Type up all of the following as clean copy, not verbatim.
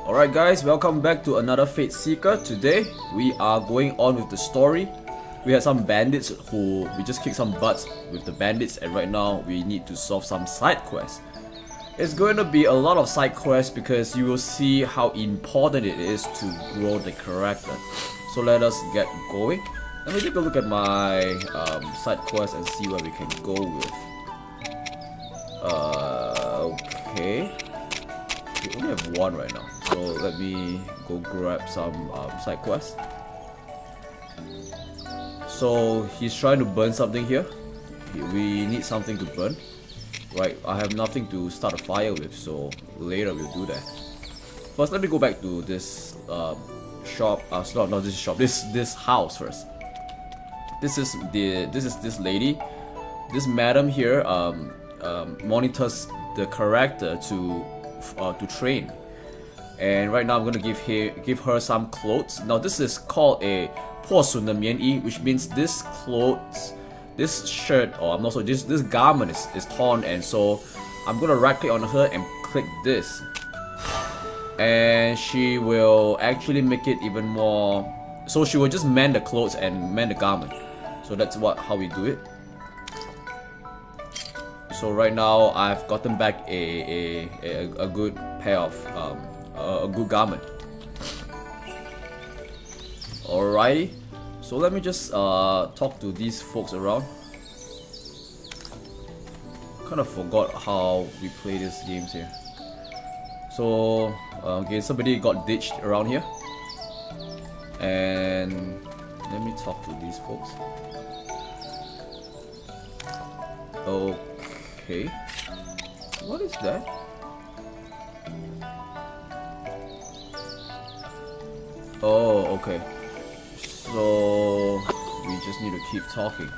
Alright guys, welcome back to another Fate Seeker. Today, we are going on with the story. We had some bandits who, we just kicked some butts with the bandits, and right now we need to solve some side quests. It's going to be a lot of side quests because you will see how important it is to grow the character. So let us get going. Let me take a look at my side quests and see where we can go with. Okay. We only have one right now, so let me go grab some side quests. So he's trying to burn something here. We need something to burn. Right, I have nothing to start a fire with, so later we'll do that. First, let me go back to this shop. Not this shop. This house first. This is this lady. This madam here monitors the character to train, and right now I'm gonna give her some clothes. Now this is called a 破损的棉衣, which means this clothes, this shirt, or I'm not sure, this garment is torn, and so I'm gonna right click on her and click this, and she will actually make it even more. So she will just mend the clothes and mend the garment. So that's how we do it. So right now I've gotten back a good pair of a good garment. Alrighty, so let me just talk to these folks around. Kind of forgot how we play these games here. So okay, somebody got ditched around here, and let me talk to these folks. Okay, what is that? Oh, okay. So we just need to keep talking.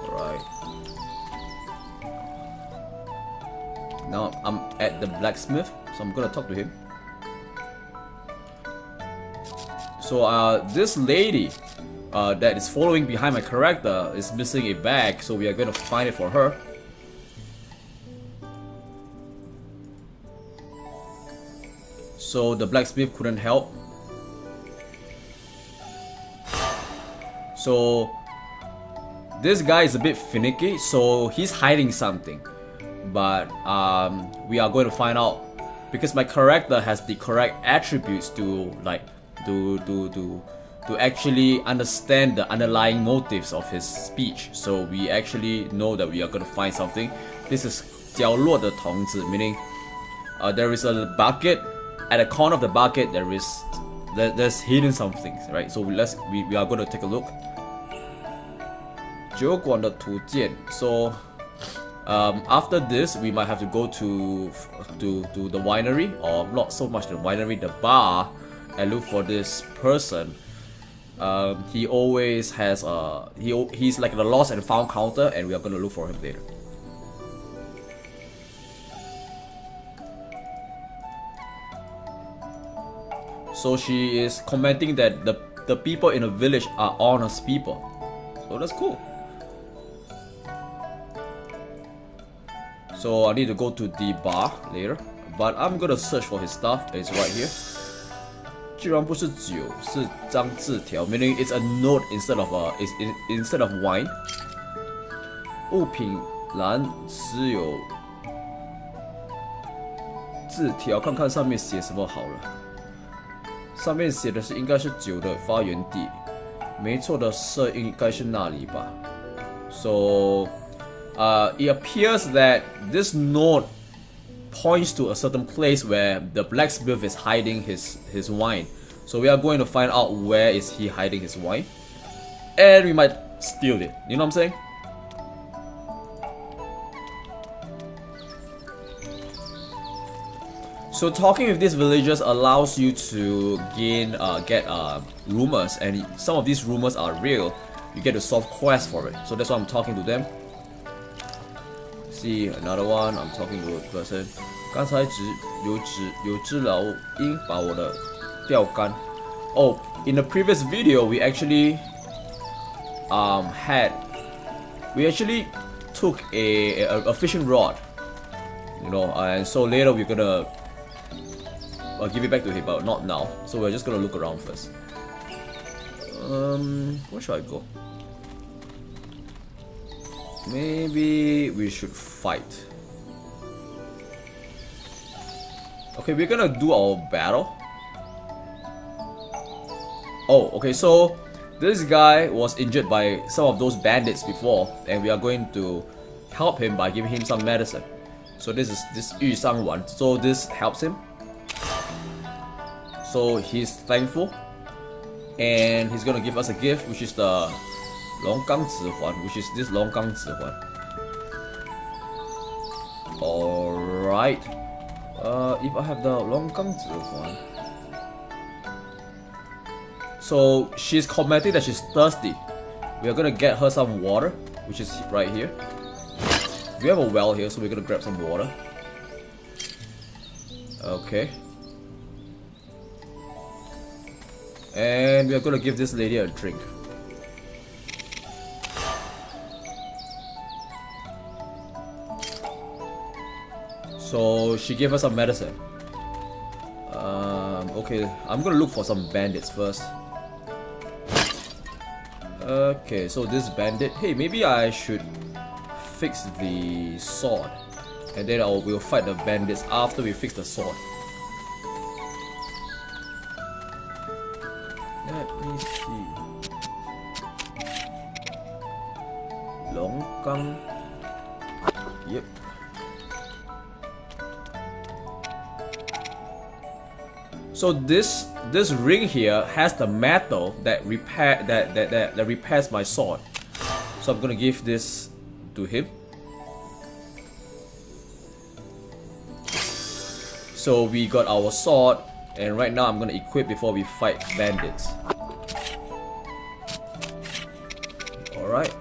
Alright. Now I'm at the blacksmith, so I'm gonna talk to him. So this lady that is following behind my character is missing a bag, so we are going to find it for her. So the blacksmith couldn't help. So this guy is a bit finicky, so he's hiding something, but we are going to find out because my character has the correct attributes to to actually understand the underlying motives of his speech. So we actually know that we are going to find something. This is 角落的童子, meaning there is a bucket. At the corner of the bucket there's hidden something, right? So we are going to take a look. 酒馆的图鉴. So after this we might have to go to the winery, or not so much the winery, the bar, and look for this person. He always has he's like the lost and found counter, and we are gonna look for him later. So she is commenting that the people in the village are honest people. So that's cool. So I need to go to the bar later, but I'm gonna search for his stuff. It's right here. 居然不是酒，是张字条 meaning it's a note instead of wine. 物品栏只有字条，看看上面写什么好了。上面写的是应该是酒的发源地，没错的色应该是那里吧。So it appears that this note points to a certain place where the blacksmith is hiding his wine. So we are going to find out where is he hiding his wine, and we might steal it. You know what I'm saying? So talking with these villagers allows you to get rumors, and some of these rumors are real. You get to solve quests for it. So that's why I'm talking to them. See another one. I'm talking to a person. 刚才有只老鹰把我的钓竿. Oh, in the previous video we actually took a fishing rod, you know, and so later we're gonna give it back to him, but not now. So we're just gonna look around first. Where should I go? Maybe we should fight. Okay, we're gonna do our battle. Oh, okay, so this guy was injured by some of those bandits before, and we are going to help him by giving him some medicine. So this is this Yu Sang one. So this helps him. So he's thankful, and he's gonna give us a gift, which is the Longgang Zihuan, which is this Longgang Zihuan. Alright. If I have the Longgang Zihuan. So she's commenting that she's thirsty. We are gonna get her some water, which is right here. We have a well here, so we're gonna grab some water. Okay. And we are gonna give this lady a drink. So she gave us some medicine. Okay, I'm gonna look for some bandits first. Okay, so this bandit. Hey, maybe I should fix the sword, and then we'll fight the bandits after we fix the sword. Let me see. Longgang. Yep. So this ring here has the metal that repairs my sword. So I'm gonna give this to him. So we got our sword, and right now I'm gonna equip before we fight bandits. Alright.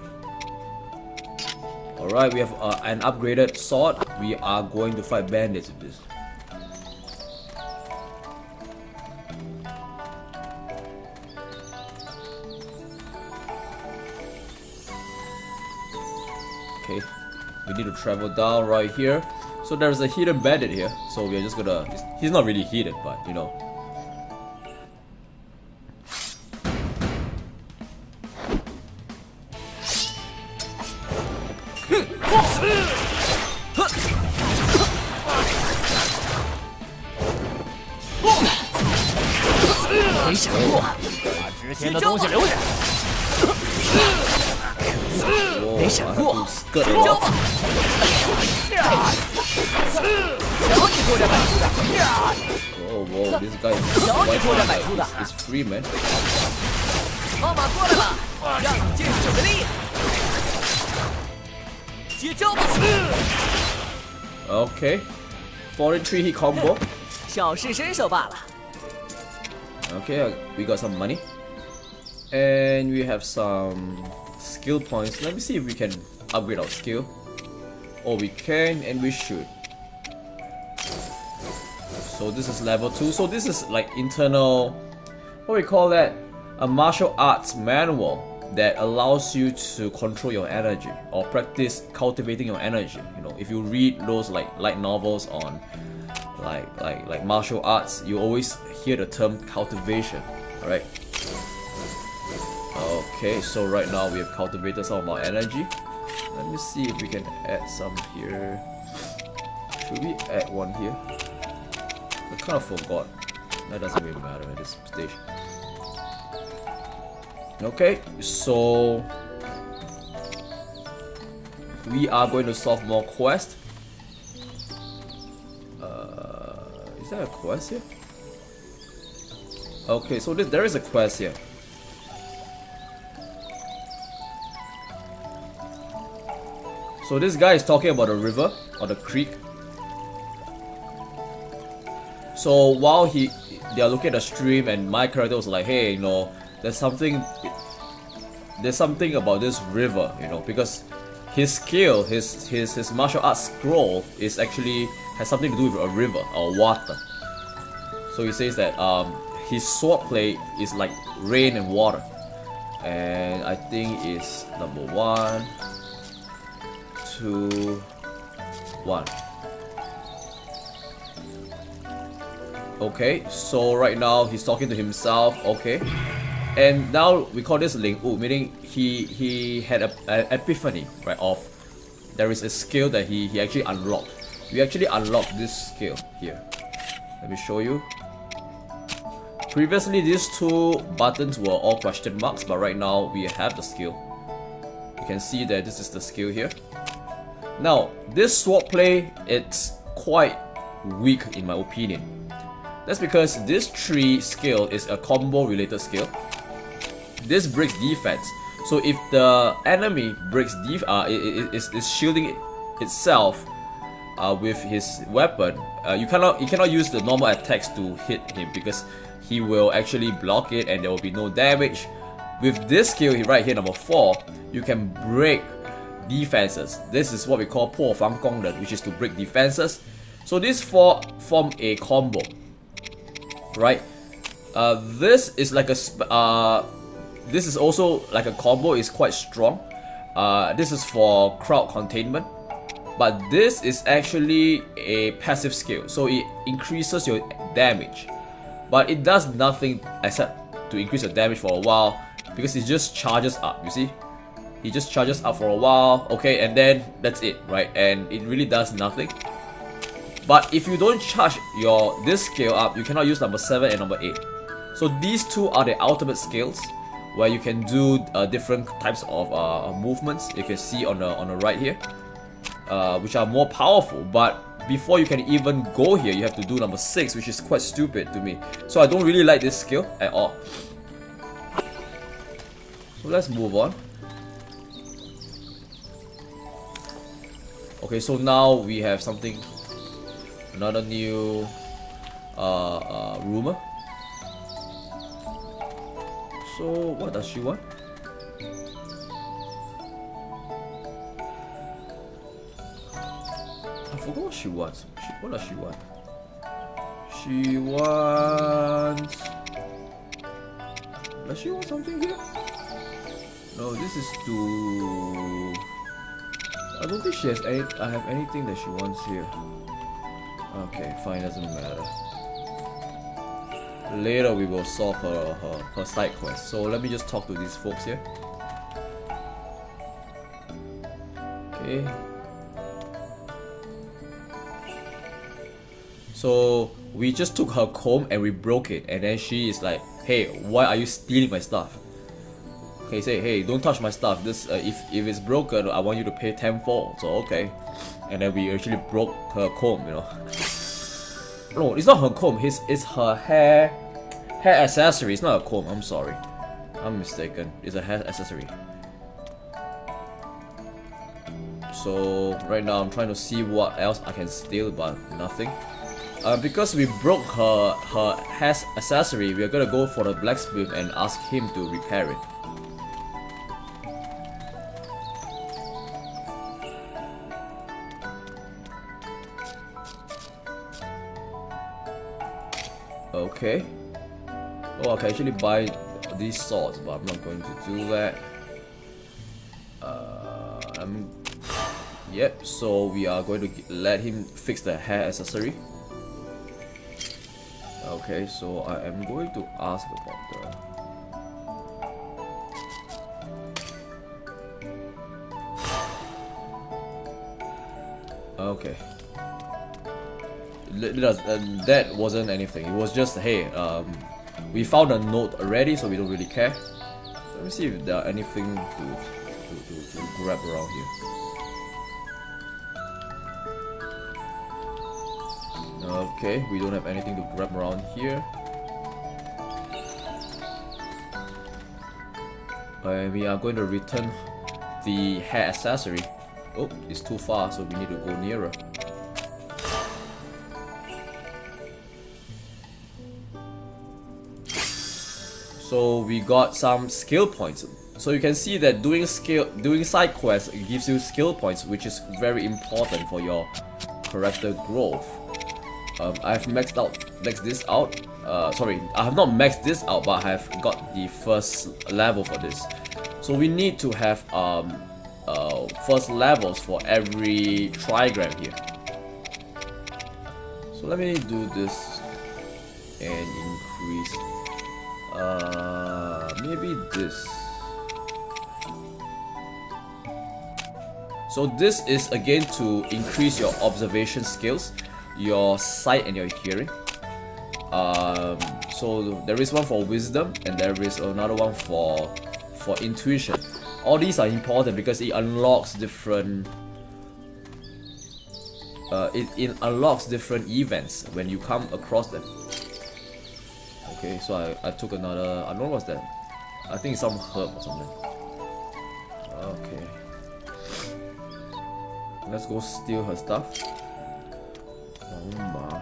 Alright, we have an upgraded sword. We are going to fight bandits with this. Okay, we need to travel down right here. So there's a hidden bandit here. So we are just gonna. He's not really hidden, but you know. Whoa, this guy is free, man. Okay, 43 hit combo. Okay, we got some money, and we have some skill points. Let me see if we can upgrade our skill. Oh, we can, and we should. So this is level 2. So this is like internal, what we call that, a martial arts manual that allows you to control your energy or practice cultivating your energy. You know, if you read those like light novels on like martial arts, you always hear the term cultivation. All right. Okay, so right now we have cultivated some of our energy. Let me see if we can add some here. Should we add one here? I kind of forgot. That doesn't really matter at this stage. Okay, so we are going to solve more quests. Is there a quest here? Okay, so there is a quest here. So this guy is talking about a river or the creek. So while they are looking at the stream, and my character was like, hey, you know, there's something about this river, you know, because his skill, his martial arts scroll is actually has something to do with a river or water. So he says that his swordplay is like rain and water, and I think it's number 1, 2, 1. Okay, so right now he's talking to himself. Okay, and now we call this Ling Wu, meaning he had an epiphany, right? Of there is a skill that he actually unlocked. We actually unlocked this skill here. Let me show you. Previously, these two buttons were all question marks, but right now we have the skill. You can see that this is the skill here. Now, this swordplay, it's quite weak in my opinion. That's because this tree skill is a combo related skill. This breaks defense. So if the enemy breaks is shielding itself with his weapon, you cannot use the normal attacks to hit him because he will actually block it and there will be no damage. With this skill right here, number 4, you can break defenses. This is what we call 破防功能, which is to break defenses. So these 4 form a combo, right? This is like a this is also like a combo. Is quite strong. This is for crowd containment, but this is actually a passive skill, so it increases your damage, but it does nothing except to increase your damage for a while because it just charges up. You see, it just charges up for a while. Okay, and then that's it, right? And it really does nothing. But if you don't charge this skill up, you cannot use number 7 and number 8. So these two are the ultimate skills where you can do different types of movements. You can see on the right here, which are more powerful. But before you can even go here, you have to do number 6, which is quite stupid to me. So I don't really like this skill at all. So let's move on. Okay, so now we have something, another new rumor. So what does she want? I forgot what she wants. What does she want? She wants... Does she want something here? No, this is to... I don't think she has any... I have anything that she wants here. Okay, fine, doesn't matter. Later we will solve her side quest. So let me just talk to these folks here. Okay. So we just took her comb and we broke it, and then she is like, "Hey, why are you stealing my stuff?" Okay, say, "Hey, don't touch my stuff. This if it's broken, I want you to pay tenfold." So okay, and then we actually broke her comb, you know. No, it's not her comb. It's her hair accessory. It's not a comb. I'm sorry, I'm mistaken. It's a hair accessory. So right now I'm trying to see what else I can steal, but nothing. Because we broke her hair accessory, we are gonna go for the blacksmith and ask him to repair it. Okay. Oh, I can actually buy these swords, but I'm not going to do that. Yep, so we are going to let him fix the hair accessory. Okay, so I am going to ask about the... Okay. That wasn't anything. It was just, hey, we found a note already, so we don't really care. So let me see if there are anything to grab around here. Okay, we don't have anything to grab around here. And we are going to return the hair accessory. Oh, it's too far, so we need to go nearer. So we got some skill points. So you can see that doing side quests gives you skill points, which is very important for your character growth. I've maxed this out. Sorry, I have not maxed this out, but I have got the first level for this. So we need to have first levels for every trigram here. So let me do this. and increase. Maybe this. So this is again to increase your observation skills, your sight and your hearing. So there is one for wisdom and there is another one for intuition. All these are important because it unlocks different it unlocks different events when you come across them. Okay, so I took another, I don't know what's that. I think it's some herb or something. Okay. Let's go steal her stuff. Oh my.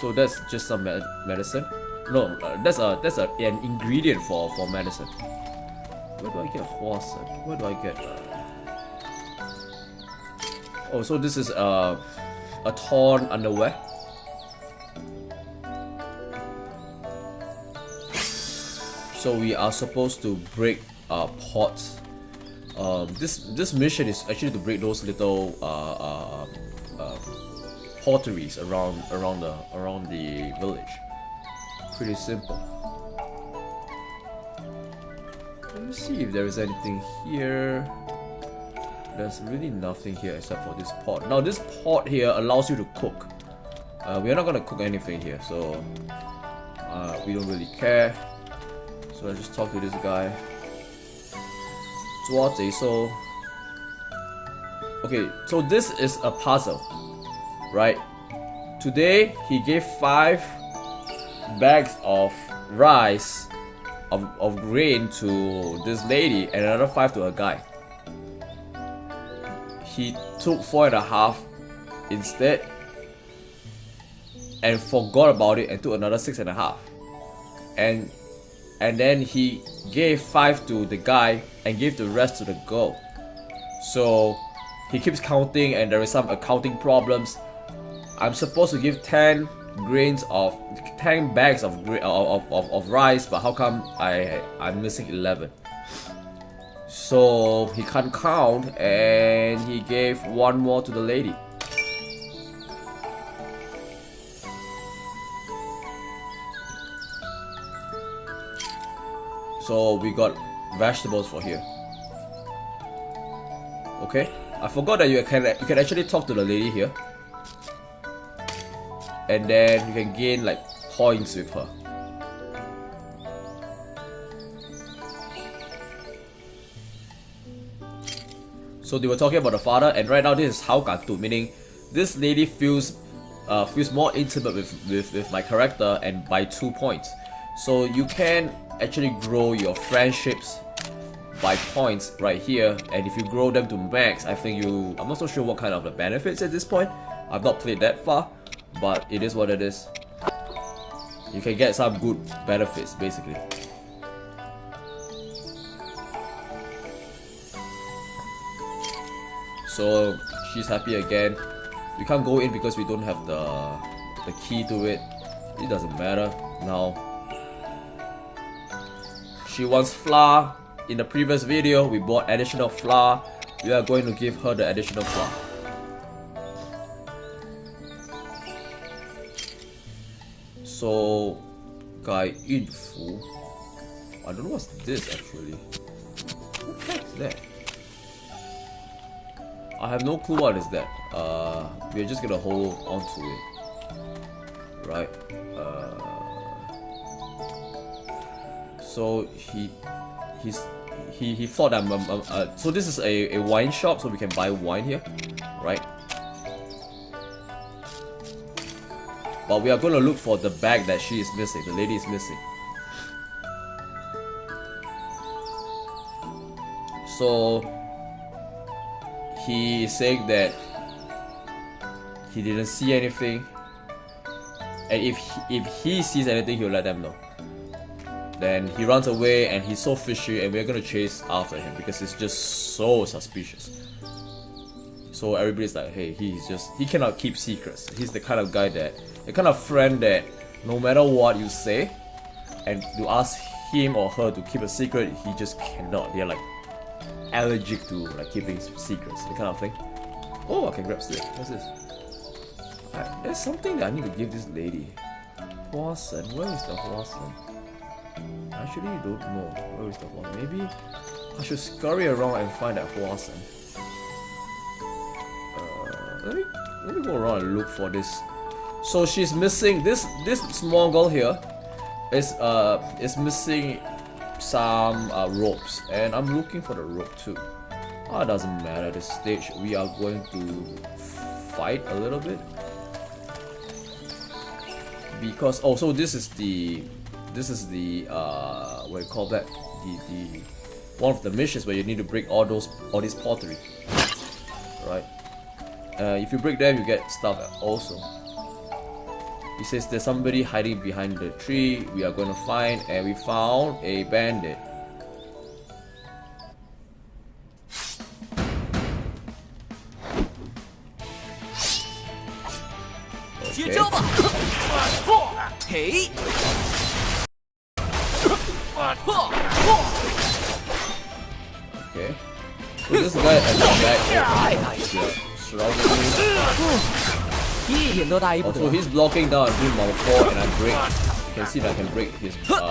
So that's just some medicine. No, that's an ingredient for medicine. Where do I get Huasen? Where do I get? Oh, so this is a torn underwear. So we are supposed to break pots. This mission is actually to break those little potteries around the village. Pretty simple. Let me see if there is anything here. There's really nothing here except for this pot. Now this pot here allows you to cook. We are not gonna cook anything here, so we don't really care. So let's just talk to this guy. So okay, so this is a puzzle, right? Today he gave 5 bags of rice of grain to this lady and another 5 to a guy. He took 4.5 instead and forgot about it and took another 6.5, and then he gave 5 to the guy and gave the rest to the girl. So he keeps counting and there is some accounting problems. I'm supposed to give 10 bags of rice, but how come I'm missing 11? So he can't count and he gave 1 more to the lady. So we got vegetables for here. Okay, I forgot that you can actually talk to the lady here, and then you can gain like points with her. So they were talking about the father, and right now this is Hao Gantu, meaning this lady feels more intimate with my character, and by 2 points. So you can actually grow your friendships by points right here, and if you grow them to max, I think I'm not so sure what kind of the benefits at this point. I've not played that far, but it is what it is. You can get some good benefits basically. So she's happy again. We can't go in because we don't have the key to it. It doesn't matter now. She wants flour. In the previous video, we bought additional flour. We are going to give her the additional flour. So, Gai Yunfu. I don't know what's this actually. What the heck is that? I have no clue what is that. We're just gonna hold on to it. Right? So he thought that so this is a wine shop, so we can buy wine here, right? But we are going to look for the bag that she is missing, the lady is missing. So he is saying that he didn't see anything, and if he sees anything, he'll let them know. Then he runs away and he's so fishy, and we're gonna chase after him because it's just so suspicious. So everybody's like, hey, he cannot keep secrets. He's the kind of guy the kind of friend that no matter what you say, and to ask him or her to keep a secret, he just cannot. They're like allergic to like keeping secrets, that kind of thing. Oh, I can grab stick. What's this? There's something that I need to give this lady. Huasen, where is the Huasen? I actually don't know. Where is the Huasen? Maybe I should scurry around and find that Huasen. Let me go around and look for this. So she's missing this small girl here is missing some ropes, and I'm looking for the rope too. It doesn't matter at this stage. We are going to fight a little bit because so this is the what do you call that, the one of the missions where you need to break all these pottery, right? If you break them, you get stuff also. He says there's somebody hiding behind the tree. We are going to find, and we found a bandit. Okay. Okay. So this guy at the back surrounding me. Oh, so he's blocking down and doing my 4 and I break. You can see that I can break his defense.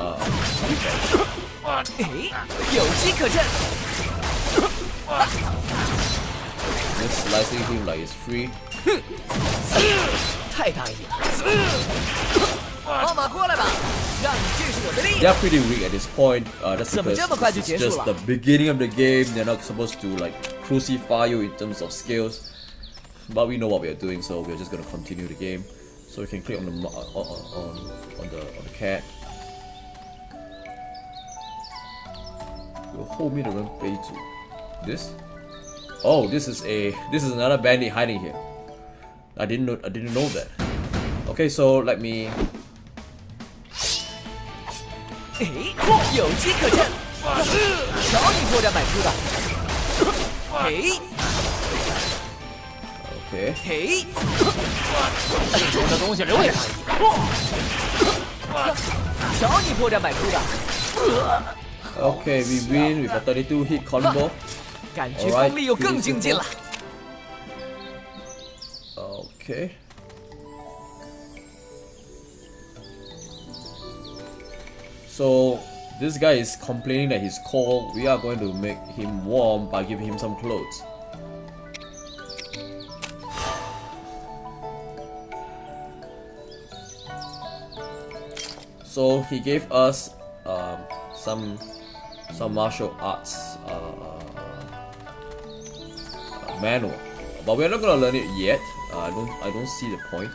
Just slicing him like it's free. They're pretty weak at this point. That's because it's just the beginning of the game. They're not supposed to like crucify you in terms of skills. But we know what we are doing, so we're just gonna continue the game. So we can click on the cat. Hold me the page to this. Oh, this is another bandit hiding here. I didn't know that. Okay, so let me. Okay. Okay, we win with a 32 hit combo. Alright, okay. So this guy is complaining that he's cold. We are going to make him warm by giving him some clothes. So he gave us some martial arts manual, but we're not gonna learn it yet. I don't see the point.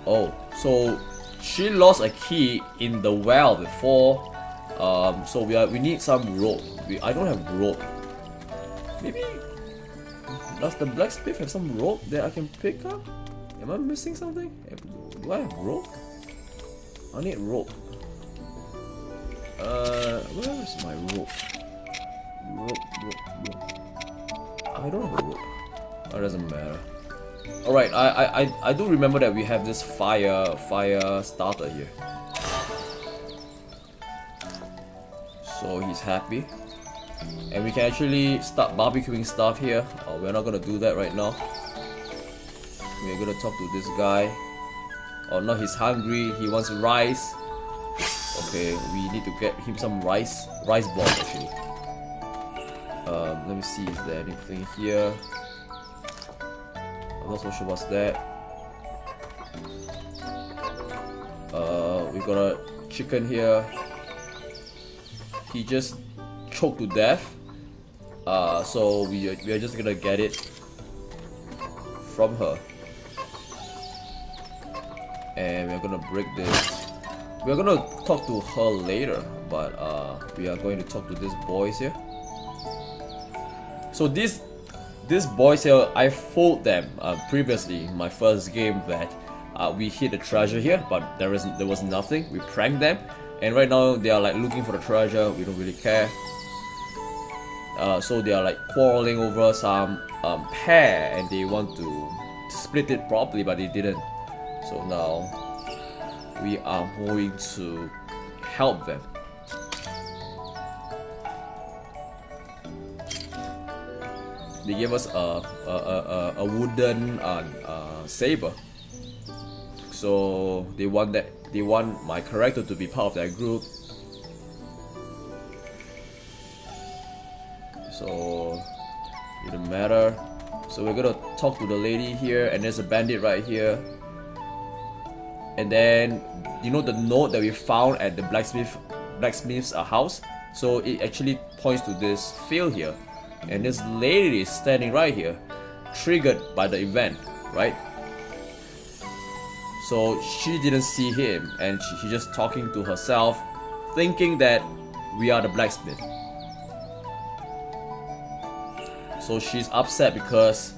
Oh, so she lost a key in the well before. So we need some rope. I don't have rope. Maybe. Does the blacksmith have some rope that I can pick up? Am I missing something? Do I have rope? I need rope. Where is my rope? Rope. I don't have a rope. That doesn't matter. Alright, I do remember that we have this fire starter here. So he's happy. And we can actually start barbecuing stuff here. We're not gonna do that right now. We're gonna talk to this guy. Oh no, he's hungry. He wants rice. Okay, we need to get him some rice balls actually. Let me see, is there anything here? I'm not so sure what's that. We got a chicken here. He just choked to death. So we are just gonna get it from her. And we're gonna break this. We're gonna talk to her later, but we are going to talk to these boys here. So these boys here, I fooled them previously in my first game that we hid the treasure here, but there was nothing. We pranked them, and right now they are like looking for the treasure. We don't really care. So they are like quarreling over some pair and they want to split it properly, but they didn't. So now we are going to help them. They gave us a wooden saber. So they want my character to be part of that group. So it doesn't matter. So we're gonna talk to the lady here, and there's a bandit right here. And then you know the note that we found at the blacksmith's house. So it actually points to this field here, and this lady is standing right here, triggered by the event, right? So she didn't see him, and she's just talking to herself, thinking that we are the blacksmith. So she's upset because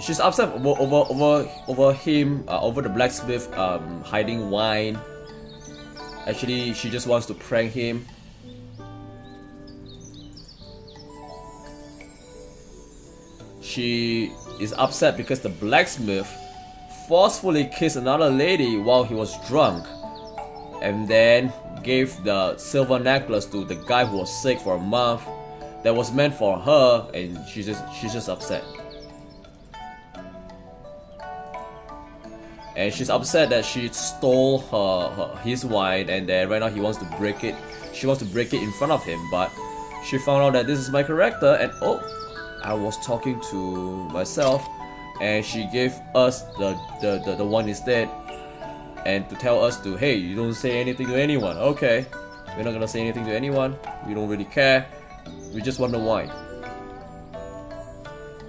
she's upset over him, over the blacksmith hiding wine. Actually, she just wants to prank him. She is upset because the blacksmith forcefully kissed another lady while he was drunk, and then gave the silver necklace to the guy who was sick for a month that was meant for her, and she's just upset. And she's upset that she stole his wine, and then right now he wants to break it. She wants to break it in front of him, but she found out that this is my character, and oh, I was talking to myself, and she gave us the one instead, and to tell us to, hey, you don't say anything to anyone. Okay, we're not gonna say anything to anyone. We don't really care. We just want the wine.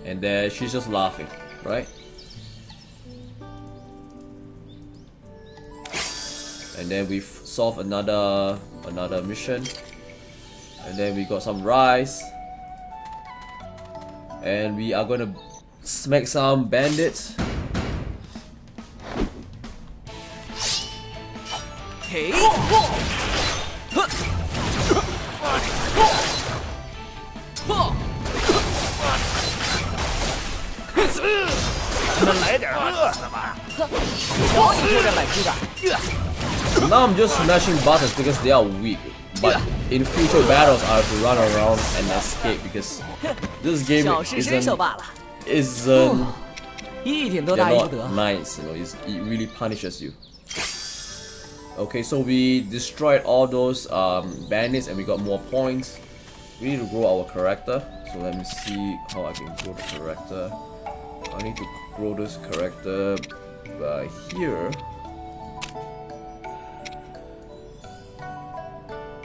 And then she's just laughing, right? And then we've solved another mission, and then we got some rice, and we are gonna smack some bandits. Hey! 们来点乐子吧！瞧你这懒鸡蛋！ Now I'm just smashing buttons because they are weak. But in future battles, I have to run around and escape because this game 小试身手罢了。 isn't 一点都 they're 大意不 not 得。 nice, you know. It really punishes you. Okay, so we destroyed all those bandits and we got more points. We need to grow our character. So let me see how I can grow the character. I need to grow this character by here.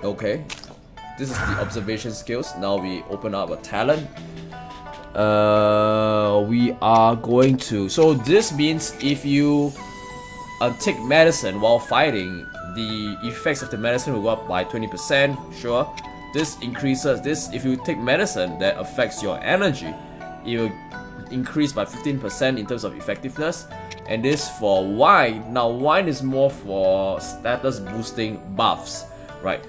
Okay, this is the observation skills. Now we open up a talent. We are going to. So this means if you take medicine while fighting, the effects of the medicine will go up by 20%. Sure, this increases this. If you take medicine that affects your energy, it will increase by 15% in terms of effectiveness. And this for wine. Now wine is more for status boosting buffs, right?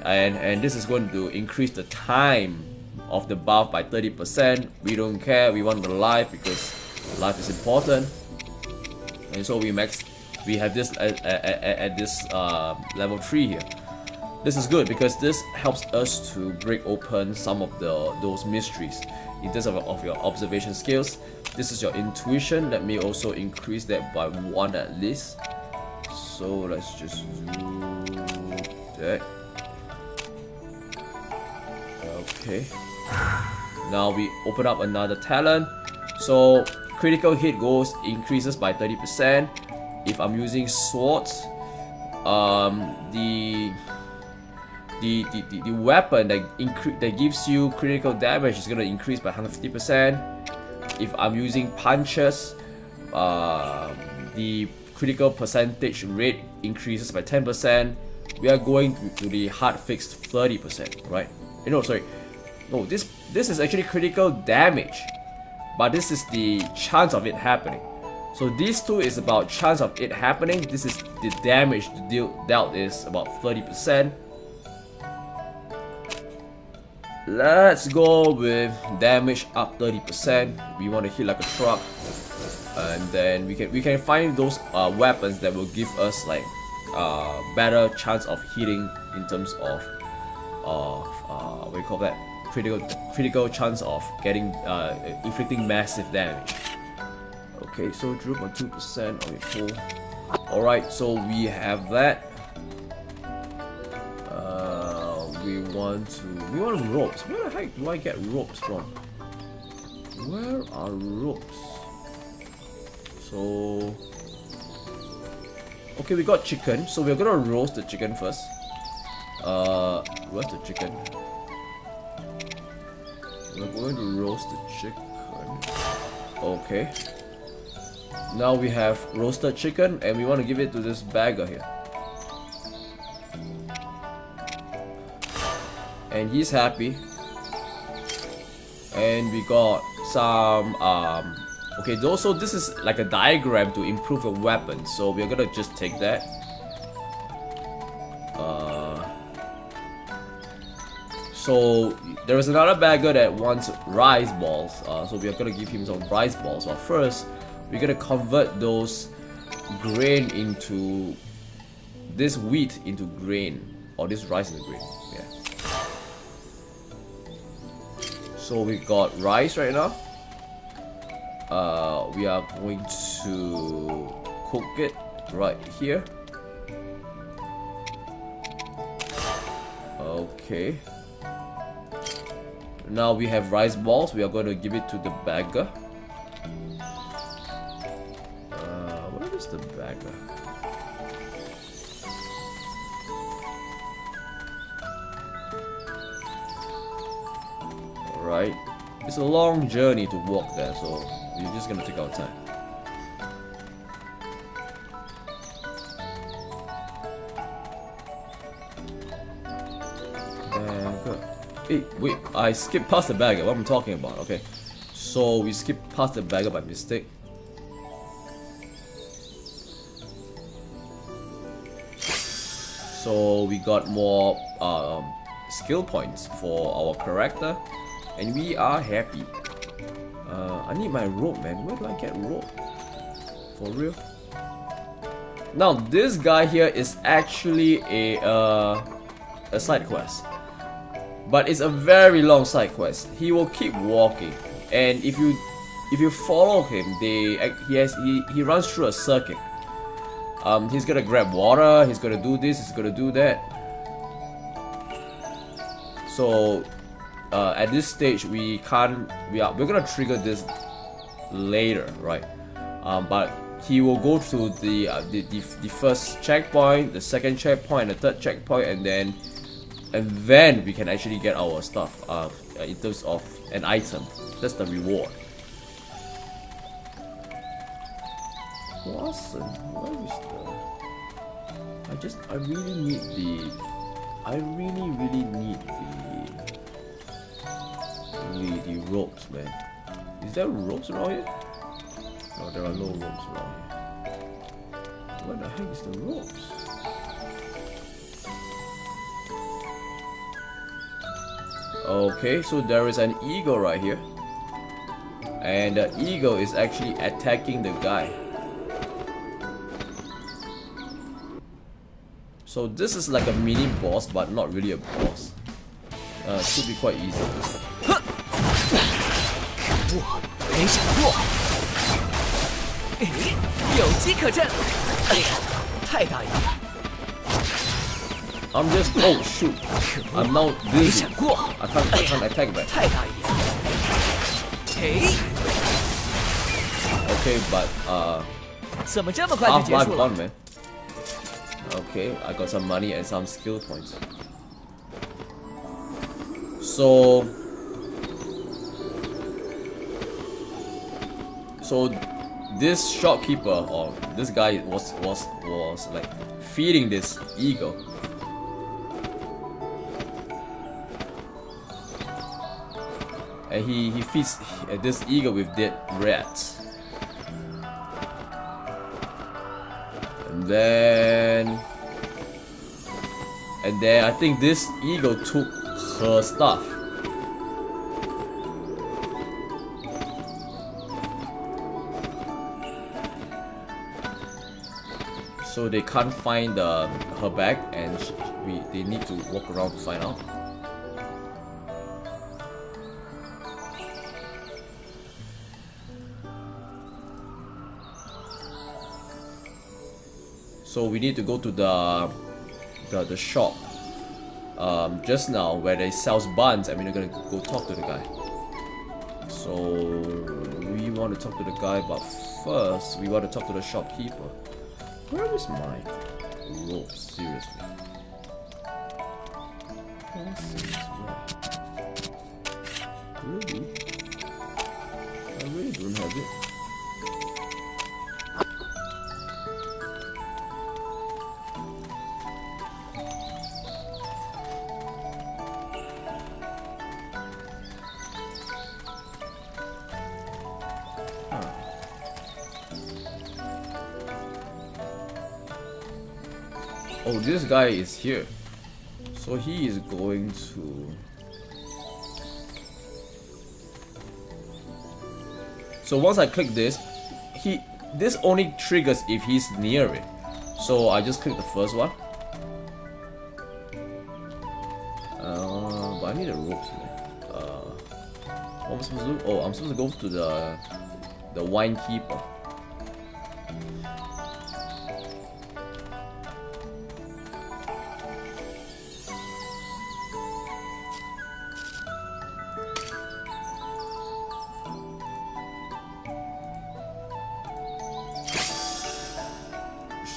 And this is going to increase the time of the buff by 30%. We don't care, we want the life because life is important. And so we have this at this level 3 here. This is good because this helps us to break open some of those mysteries. In terms of your observation skills, this is your intuition. Let me also increase that by 1 at least. So let's just do that. Okay. Now we open up another talent. So critical hit increases by 30%. If I'm using swords, the weapon that gives you critical damage is gonna increase by 150%. If I'm using punches, the critical percentage rate increases by 10%. We are going to the hard fixed 30%, right? No, sorry. No, this is actually critical damage, but this is the chance of it happening. So these two is about chance of it happening. This is the damage dealt is about 30%. Let's go with damage up 30%. We want to hit like a truck, and then we can find those weapons that will give us like better chance of hitting in terms of what do you call that, critical chance of getting inflicting massive damage. Okay, so droop on 2%. Okay, cool. All right, so we have that. We want ropes. Where the heck do I get ropes from? Where are ropes? So okay, we got chicken, so we're gonna roast the chicken first. Where's the chicken? We're going to roast the chicken. Okay. Now we have roasted chicken, and we want to give it to this bagger here. And he's happy. And we got some okay, so this is like a diagram to improve a weapon, so we're gonna just take that. So there is another bagger that wants rice balls, so we are gonna give him some rice balls. But first, we're gonna convert those grain into this wheat into grain, or this rice into grain. Yeah. So we got rice right now. We are going to cook it right here. Okay. Now we have rice balls. We are going to give it to the bagger. Where is the bagger? Alright. It's a long journey to walk there, so we're just gonna take our time. Hey, wait, I skipped past the bagger. What am I talking about? Okay, so we skipped past the bagger by mistake. So we got more skill points for our character, and we are happy. I need my rope, man. Where do I get rope? For real? Now this guy here is actually a side quest, but it's a very long side quest. He will keep walking, and if you follow him, he runs through a circuit. He's gonna grab water. He's gonna do this. He's gonna do that. So at this stage, we can't. We're gonna trigger this later, right? But he will go through the first checkpoint, the second checkpoint, the third checkpoint, and then we can actually get our stuff in terms of an item. That's the reward. Awesome. Where is the? I really need the. I really need the ropes, man. Is there ropes around here? No, there are no ropes around here. Where the heck is the ropes? Okay, so there is an eagle right here, and the eagle is actually attacking the guy. So this is like a mini boss, but not really a boss. Should be quite easy. 我没想过，有机可乘。哎呀，太大意了！ I'm just oh shoot! I'm now 没 dizzy. 想过， I can't attack back. 太大意了。哎， Okay, but 怎么这么快就 half 结 life 束了？ gone, man. Okay, I got some money and some skill points. So this shopkeeper, or this guy was like feeding this eagle. And he feeds this eagle with dead rats. And then I think this eagle took her stuff. So they can't find her bag, and they need to walk around to find out. So we need to go to the shop just now where they sells buns, and we're gonna go talk to the guy. So we want to talk to the guy, but first we want to talk to the shopkeeper. Where is my rope? Seriously. Really? I really don't have it. Oh, this guy is here. So he is going to... So once I click this, this only triggers if he's near it. So I just click the first one. But I need a rope here. What am I supposed to do? Oh, I'm supposed to go to the wine keeper.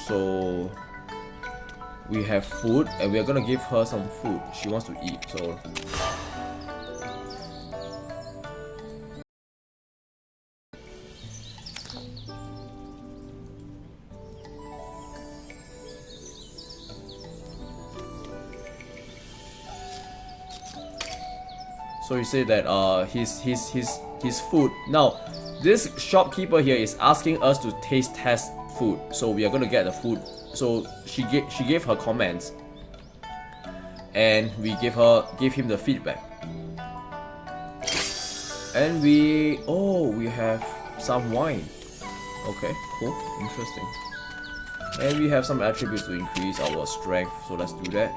So we have food, and we are gonna give her some food. She wants to eat, so you say that his food. Now this shopkeeper here is asking us to taste test food, so we are gonna get the food. So she gave her comments, and we gave him the feedback. And we have some wine. Okay, cool, interesting. And we have some attributes to increase our strength, so let's do that.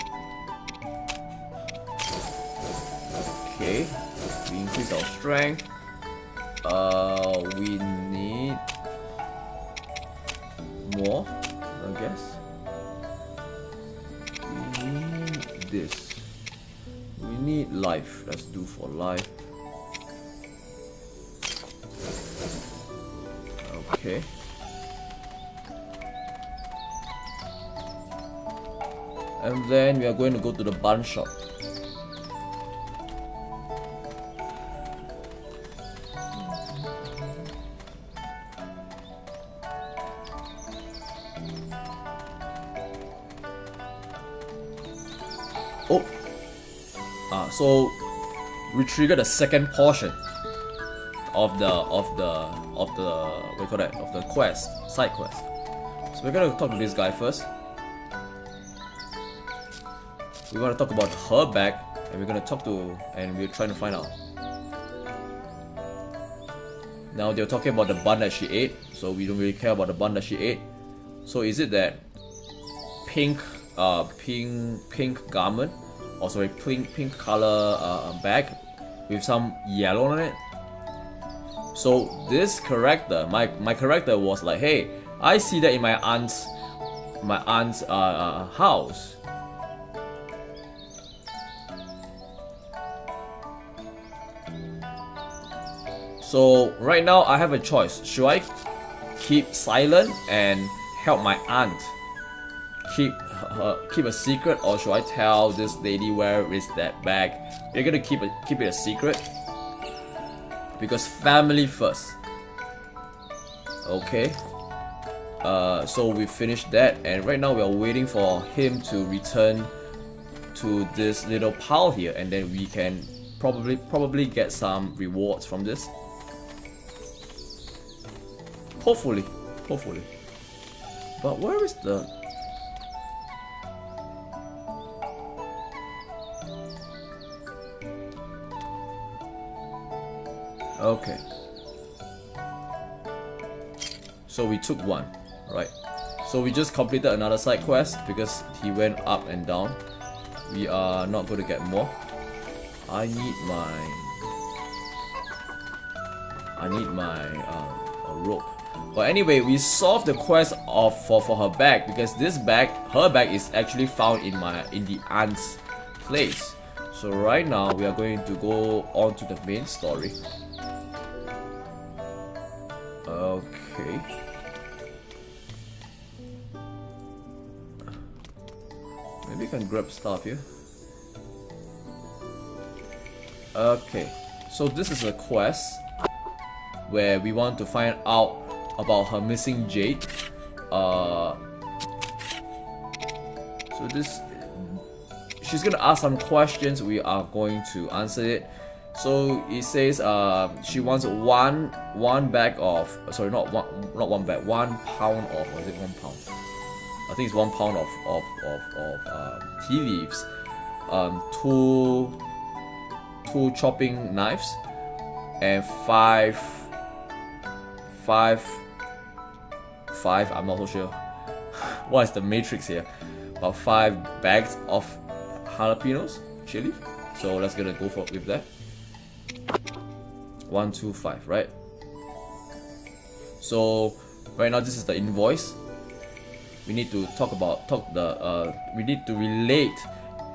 Okay, we increase our strength. We need more, I guess. We need this. We need life. Let's do for life. Okay. And then we are going to go to the bun shop. So we trigger the second portion of the what do you call that, of the quest, side quest. So we're gonna talk to this guy first. We're gonna talk about her bag, and we're trying to find out. Now they're talking about the bun that she ate, so we don't really care about the bun that she ate. So is it that pink garment? Oh sorry, pink color bag with some yellow on it. So this character, my character was like, hey, I see that in my aunt's house. So right now I have a choice. Should I keep silent and help my aunt keep a secret, or should I tell this lady where is that bag? We're gonna keep it a secret because family first. Okay. So we finished that, and right now we are waiting for him to return to this little pile here, and then we can probably get some rewards from this. Hopefully. But where is the... Okay. So we took one, right? So we just completed another side quest because he went up and down. We are not going to get more. I need my a rope. But anyway, we solved the quest for her bag, because this bag, her bag, is actually found in the aunt's place. So right now we are going to go on to the main story. Okay. Maybe we can grab stuff here. Okay. So this is a quest where we want to find out about her missing jade. So this, she's gonna ask some questions. We are going to answer it. So it says she wants one bag of, sorry, not one bag, 1 pound of, or is it 1 pound? I think it's 1 pound of tea leaves, two chopping knives, and five, I'm not so sure what is the matrix here, but 5 bags of jalapenos chili. So let's go with that. 1, 2, 5, right? So right now this is the invoice. We need to we need to relate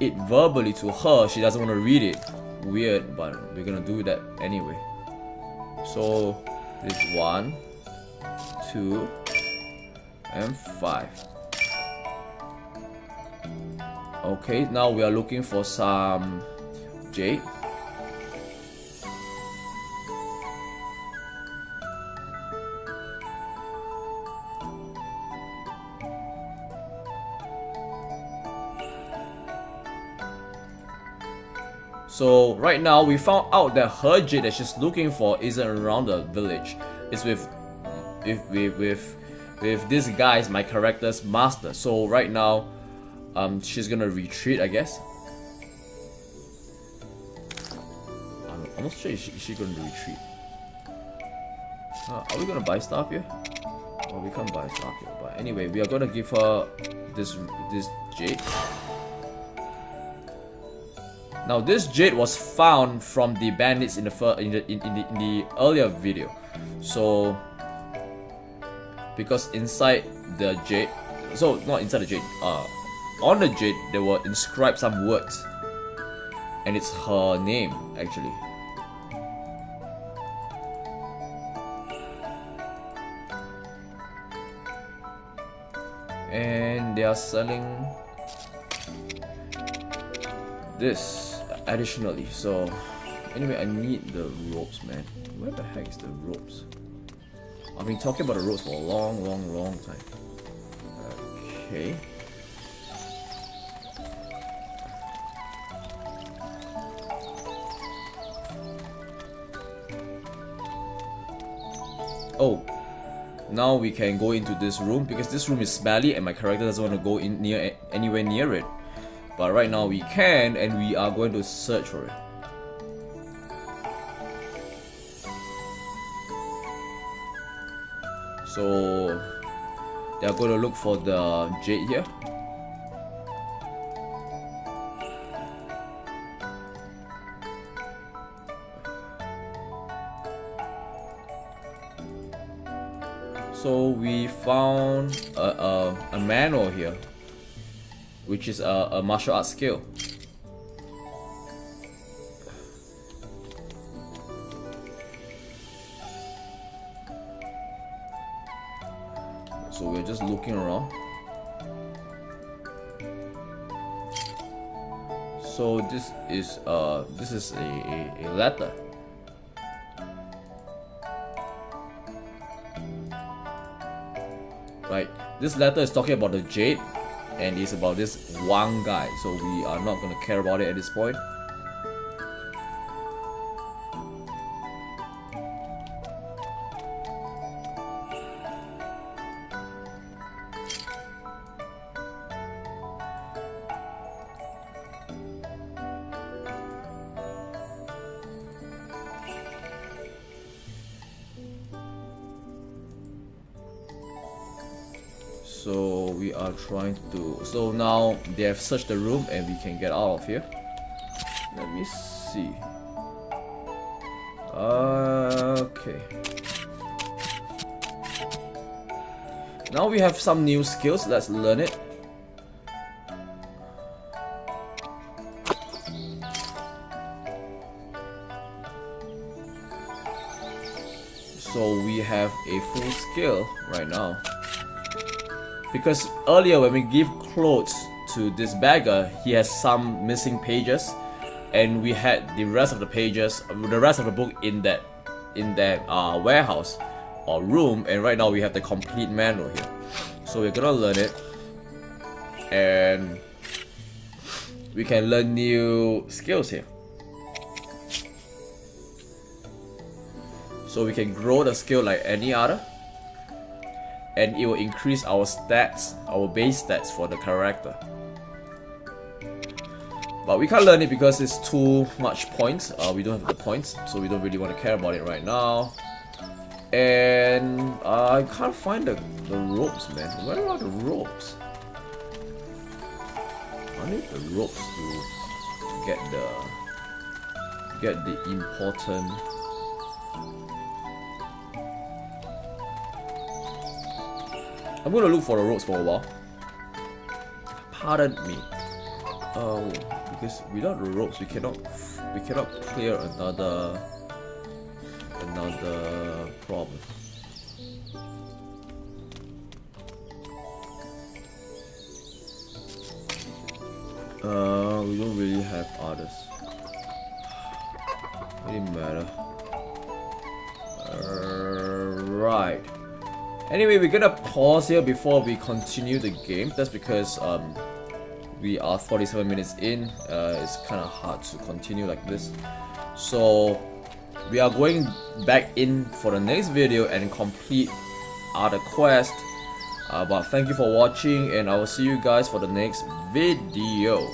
it verbally to her. She doesn't want to read it. Weird, but we're gonna do that anyway. So this 1, 2, and 5. Okay, now we are looking for some jade. So right now we found out that her jade that she's looking for isn't around the village. It's with this guy, my character's master. So right now, she's gonna retreat, I guess. I'm not sure is she gonna retreat. Are we gonna buy stuff here? Oh, we can't buy stuff here. But anyway, we are gonna give her this jade. Now this jade was found from the bandits in the earlier video. So because inside the jade, so not inside the jade, on the jade there were inscribed some words, and it's her name actually. And they are selling this additionally. So anyway, I need the ropes, man. Where the heck is the ropes? I've been talking about the ropes for a long time. Okay. Oh, now we can go into this room, because this room is smelly and my character doesn't want to go in anywhere near it. But right now we can, and we are going to search for it. So they are going to look for the jade here. So we found a manual here, which is a martial arts skill. So we're just looking around. So this is a letter. Right, this letter is talking about the jade, and it's about this one guy, so we are not going to care about it at this point. So we are trying to. So now they have searched the room and we can get out of here. Let me see. Okay. Now we have some new skills. Let's learn it. So we have a full skill right now. Because earlier when we give clothes to this beggar, he has some missing pages, and we had the rest of the pages, the rest of the book in that warehouse or room, and right now we have the complete manual here. So we're gonna learn it, and we can learn new skills here. So we can grow the skill like any other, and it will increase our stats, our base stats for the character. But we can't learn it because it's too much points. We don't have the points, so we don't really want to care about it right now. And I can't find the ropes, man. Where are the ropes? I need the ropes to get the important. I'm gonna look for the ropes for a while. Pardon me. Because without the ropes we cannot clear another problem. We don't really have others. Doesn't matter. Right. Anyway, we're gonna pause here before we continue the game. That's because we are 47 minutes in. It's kind of hard to continue like this. So we are going back in for the next video and complete other quest. But thank you for watching, and I will see you guys for the next video.